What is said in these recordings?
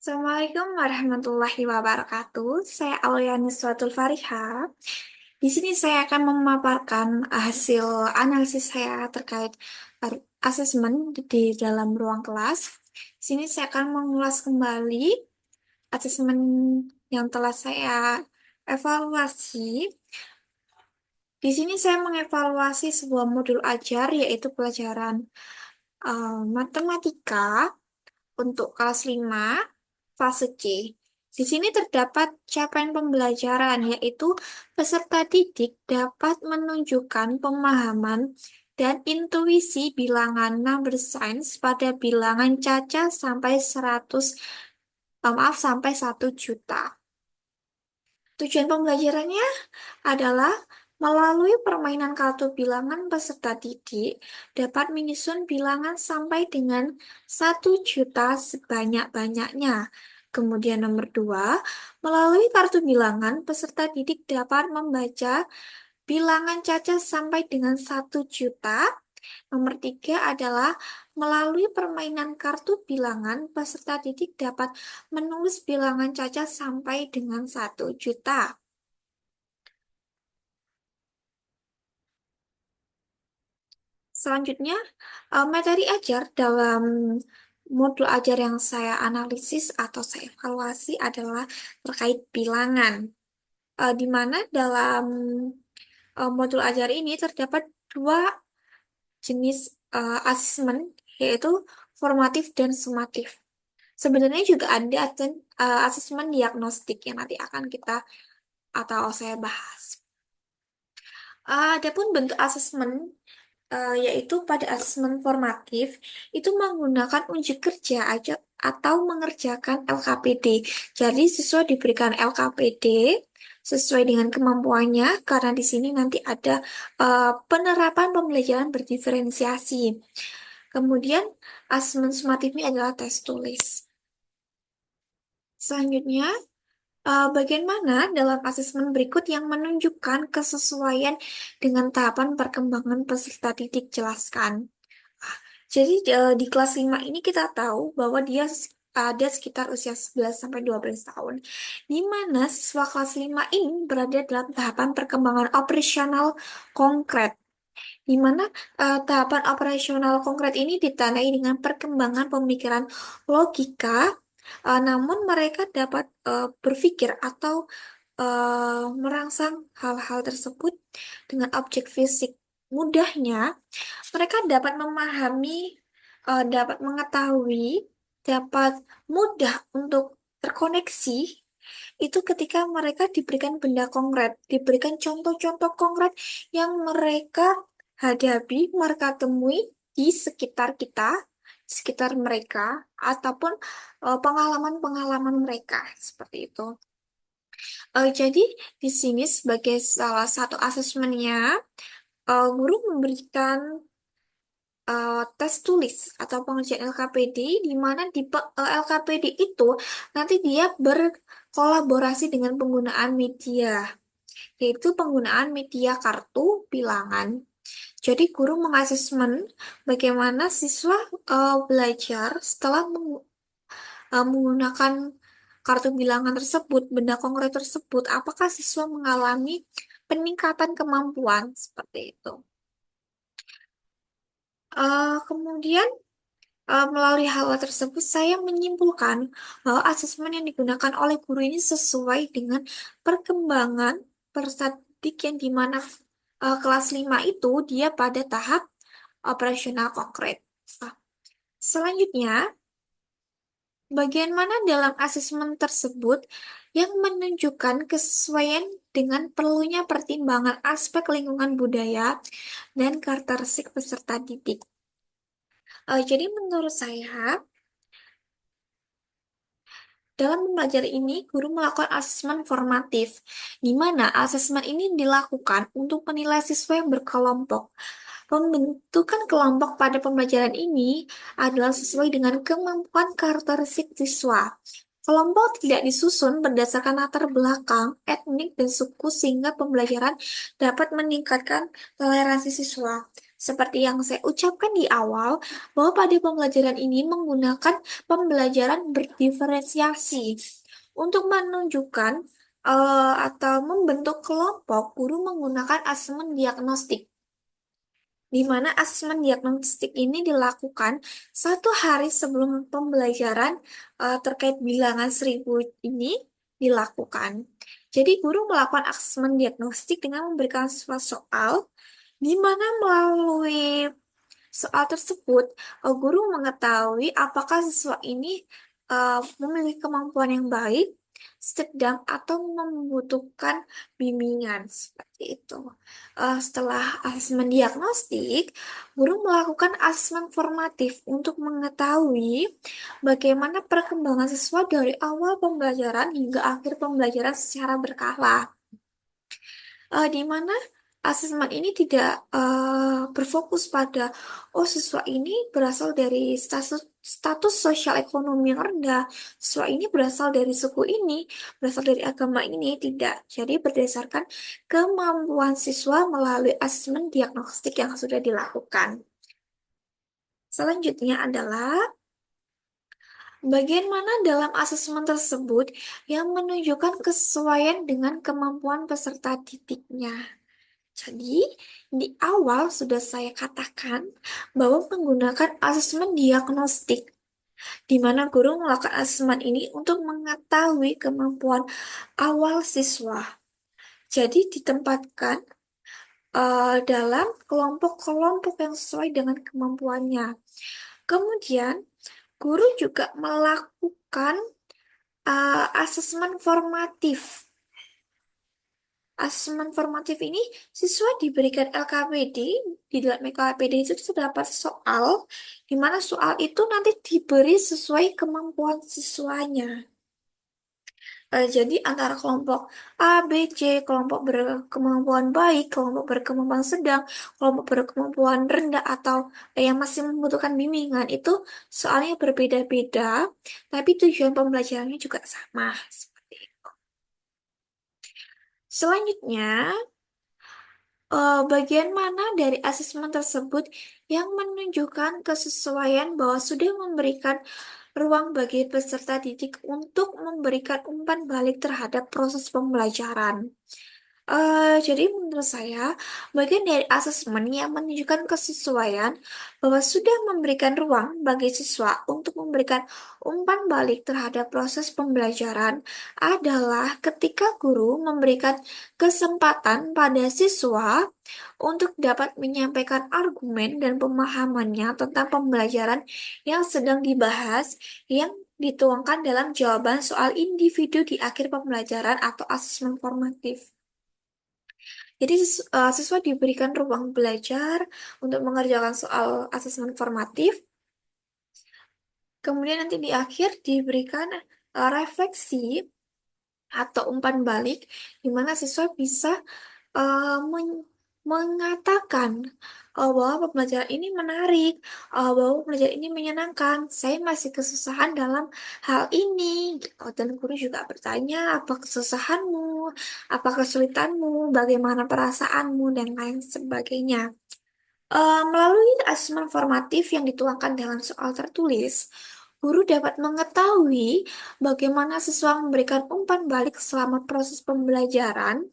Assalamualaikum warahmatullahi wabarakatuh. Saya Auliani Suatul Fariha. Di sini saya akan memaparkan hasil analisis saya terkait asesmen di dalam ruang kelas. Di sini saya akan mengulas kembali asesmen yang telah saya evaluasi. Di sini saya mengevaluasi sebuah modul ajar yaitu pelajaran matematika untuk kelas 5 fase C. Di sini terdapat capaian pembelajaran, yaitu peserta didik dapat menunjukkan pemahaman dan intuisi bilangan number science pada bilangan caca sampai 100, sampai 1 juta. Tujuan pembelajarannya adalah melalui permainan kartu bilangan peserta didik dapat menyusun bilangan sampai dengan 1 juta sebanyak-banyaknya. Kemudian nomor 2, melalui kartu bilangan peserta didik dapat membaca bilangan caca sampai dengan 1 juta. Nomor 3 adalah melalui permainan kartu bilangan peserta didik dapat menulis bilangan caca sampai dengan 1 juta. Selanjutnya, materi ajar dalam modul ajar yang saya analisis atau saya evaluasi adalah terkait bilangan. Di mana dalam modul ajar ini terdapat dua jenis asesmen, yaitu formatif dan sumatif. Sebenarnya juga ada asesmen diagnostik yang nanti akan kita atau saya bahas. Adapun bentuk asesmen yaitu pada asesmen formatif itu menggunakan uji kerja aja atau mengerjakan LKPD. Jadi siswa diberikan LKPD sesuai dengan kemampuannya karena di sini nanti ada penerapan pembelajaran berdiferensiasi. Kemudian asesmen sumatif ini adalah tes tulis. Selanjutnya, bagian mana dalam asesmen berikut yang menunjukkan kesesuaian dengan tahapan perkembangan peserta didik? Jelaskan. Jadi di kelas 5 ini kita tahu bahwa dia ada sekitar usia 11 sampai 12 tahun. Di mana siswa kelas 5 ini berada dalam tahapan perkembangan operasional konkret. Di mana tahapan operasional konkret ini ditandai dengan perkembangan pemikiran logika, namun mereka dapat berpikir atau merangsang hal-hal tersebut dengan objek fisik. Mudahnya, mereka dapat memahami, dapat mengetahui, dapat mudah untuk terkoneksi itu ketika mereka diberikan benda konkret, diberikan contoh-contoh konkret yang mereka hadapi, mereka temui di sekitar kita, di sekitar mereka, ataupun pengalaman-pengalaman mereka seperti itu. Jadi di sini sebagai salah satu asesmennya, guru memberikan tes tulis atau pengerjaan LKPD di mana di LKPD itu nanti dia berkolaborasi dengan penggunaan media, yaitu penggunaan media kartu bilangan. Jadi guru mengasesmen bagaimana siswa belajar setelah menggunakan kartu bilangan tersebut, benda konkret tersebut, apakah siswa mengalami peningkatan kemampuan seperti itu. Kemudian melalui hal tersebut, saya menyimpulkan bahwa asesmen yang digunakan oleh guru ini sesuai dengan perkembangan peserta didik yang di mana kelas 5 itu dia pada tahap operasional konkret. Nah, selanjutnya, bagian mana dalam asesmen tersebut yang menunjukkan kesesuaian dengan perlunya pertimbangan aspek lingkungan budaya dan karakteristik peserta didik? Jadi menurut saya, dalam pembelajaran ini, guru melakukan asesmen formatif, di mana asesmen ini dilakukan untuk menilai siswa yang berkelompok. Pembentukan kelompok pada pembelajaran ini adalah sesuai dengan kemampuan karakteristik siswa. Kelompok tidak disusun berdasarkan latar belakang, etnik, dan suku sehingga pembelajaran dapat meningkatkan toleransi siswa. Seperti yang saya ucapkan di awal, bahwa pada pembelajaran ini menggunakan pembelajaran berdiferensiasi untuk menunjukkan atau membentuk kelompok. Guru menggunakan asesmen diagnostik, di mana asesmen diagnostik ini dilakukan 1 hari sebelum pembelajaran terkait bilangan 1.000 ini dilakukan. Jadi guru melakukan asesmen diagnostik dengan memberikan siswa soal, di mana melalui soal tersebut guru mengetahui apakah siswa ini memiliki kemampuan yang baik, sedang, atau membutuhkan bimbingan seperti itu. Setelah asesmen diagnostik, guru melakukan asesmen formatif untuk mengetahui bagaimana perkembangan siswa dari awal pembelajaran hingga akhir pembelajaran secara berkala, di mana asesmen ini tidak berfokus pada oh siswa ini berasal dari status sosial ekonomi yang rendah, siswa ini berasal dari suku ini, berasal dari agama ini, tidak. Jadi berdasarkan kemampuan siswa melalui asesmen diagnostik yang sudah dilakukan. Selanjutnya adalah bagian mana dalam asesmen tersebut yang menunjukkan kesesuaian dengan kemampuan peserta didiknya. Jadi, di awal sudah saya katakan bahwa menggunakan asesmen diagnostik, di mana guru melakukan asesmen ini untuk mengetahui kemampuan awal siswa. Jadi, ditempatkan dalam kelompok-kelompok yang sesuai dengan kemampuannya. Kemudian, guru juga melakukan asesmen formatif. Asesmen formatif ini siswa diberikan LKPD, di dalam LKPD itu terdapat soal, di mana soal itu nanti diberi sesuai kemampuan siswanya. Jadi antara kelompok A, B, C, kelompok berkemampuan baik, kelompok berkemampuan sedang, kelompok berkemampuan rendah, atau yang masih membutuhkan bimbingan, itu soalnya berbeda-beda, tapi tujuan pembelajarannya juga sama. Seperti itu. Selanjutnya, bagian mana dari asesmen tersebut yang menunjukkan kesesuaian bahwa sudah memberikan ruang bagi peserta didik untuk memberikan umpan balik terhadap proses pembelajaran? Jadi menurut saya, bagian dari asesmen yang menunjukkan kesesuaian bahwa sudah memberikan ruang bagi siswa untuk memberikan umpan balik terhadap proses pembelajaran adalah ketika guru memberikan kesempatan pada siswa untuk dapat menyampaikan argumen dan pemahamannya tentang pembelajaran yang sedang dibahas, yang dituangkan dalam jawaban soal individu di akhir pembelajaran atau asesmen formatif. Jadi siswa diberikan ruang belajar untuk mengerjakan soal asesmen formatif. Kemudian nanti di akhir diberikan refleksi atau umpan balik, di mana siswa bisa mengatakan bahwa pembelajaran ini menarik, bahwa pembelajaran ini menyenangkan. Saya masih kesusahan dalam hal ini, gitu. Dan guru juga bertanya, apa kesusahanmu, apa kesulitanmu, bagaimana perasaanmu, dan lain sebagainya. Melalui asesmen formatif yang dituangkan dalam soal tertulis, guru dapat mengetahui bagaimana siswa memberikan umpan balik selama proses pembelajaran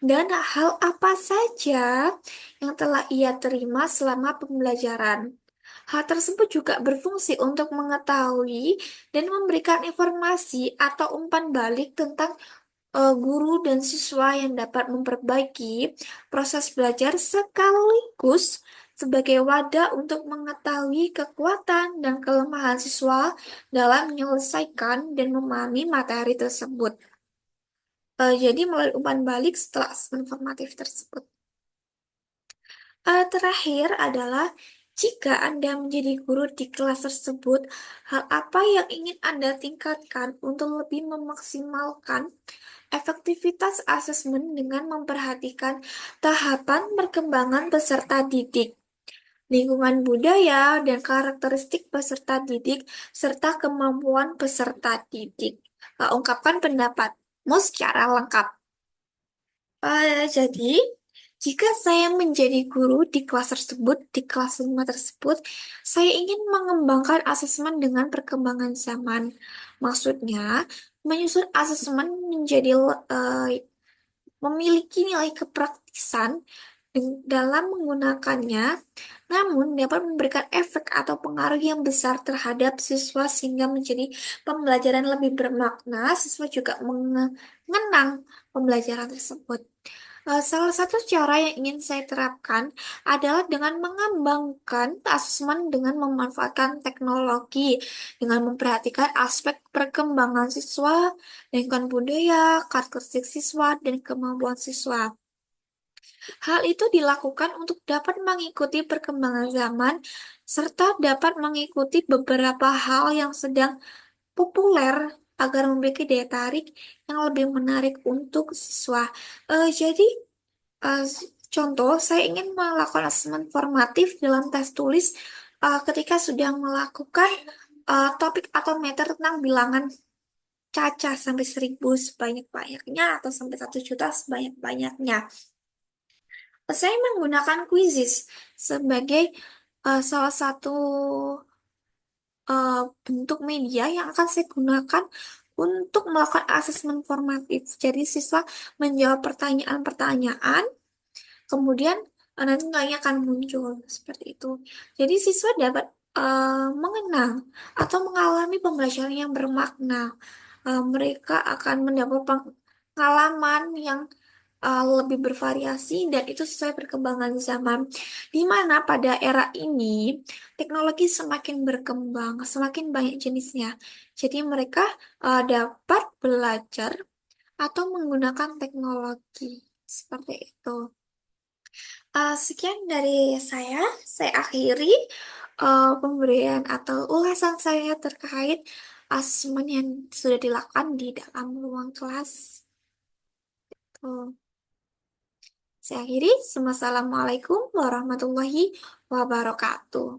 dan hal apa saja yang telah ia terima selama pembelajaran. Hal tersebut juga berfungsi untuk mengetahui dan memberikan informasi atau umpan balik tentang guru dan siswa yang dapat memperbaiki proses belajar sekaligus sebagai wadah untuk mengetahui kekuatan dan kelemahan siswa dalam menyelesaikan dan memahami materi tersebut. Jadi melalui umpan balik setelah asesmen formatif tersebut. Terakhir adalah jika Anda menjadi guru di kelas tersebut, hal apa yang ingin Anda tingkatkan untuk lebih memaksimalkan efektivitas asesmen dengan memperhatikan tahapan perkembangan peserta didik, lingkungan budaya, dan karakteristik peserta didik, serta kemampuan peserta didik. Ungkapkan pendapatmu secara lengkap. Jadi, Jika saya menjadi guru di kelas tersebut, di kelas 5 tersebut, saya ingin mengembangkan asesmen dengan perkembangan zaman. Maksudnya, menyusun asesmen menjadi memiliki nilai kepraktisan dalam menggunakannya, namun dapat memberikan efek atau pengaruh yang besar terhadap siswa sehingga menjadi pembelajaran lebih bermakna. Siswa juga mengenang pembelajaran tersebut. Salah satu cara yang ingin saya terapkan adalah dengan mengembangkan asesmen dengan memanfaatkan teknologi, dengan memperhatikan aspek perkembangan siswa, lingkungan budaya, karakteristik siswa, dan kemampuan siswa. Hal itu dilakukan untuk dapat mengikuti perkembangan zaman serta dapat mengikuti beberapa hal yang sedang populer agar memiliki daya tarik yang lebih menarik untuk siswa. Jadi, eh, contoh, saya ingin melakukan asesmen formatif dalam tes tulis ketika sudah melakukan topik atau meter tentang bilangan cacah sampai 1.000 sebanyak-banyaknya atau sampai 1 juta sebanyak-banyaknya. Saya menggunakan Quizzes sebagai salah satu bentuk media yang akan saya gunakan untuk melakukan asesmen formatif. Jadi siswa menjawab pertanyaan-pertanyaan, kemudian nanti nilainya akan muncul seperti itu. Jadi siswa dapat mengenang atau mengalami pembelajaran yang bermakna. Mereka akan mendapat pengalaman yang lebih bervariasi dan itu sesuai perkembangan zaman. Di mana pada era ini teknologi semakin berkembang, semakin banyak jenisnya. Jadi mereka dapat belajar atau menggunakan teknologi seperti itu. Sekian dari saya akhiri pemberian atau ulasan saya terkait asesmen yang sudah dilakukan di dalam ruang kelas. Tuh. Saya akhiri, Assalamualaikum warahmatullahi wabarakatuh.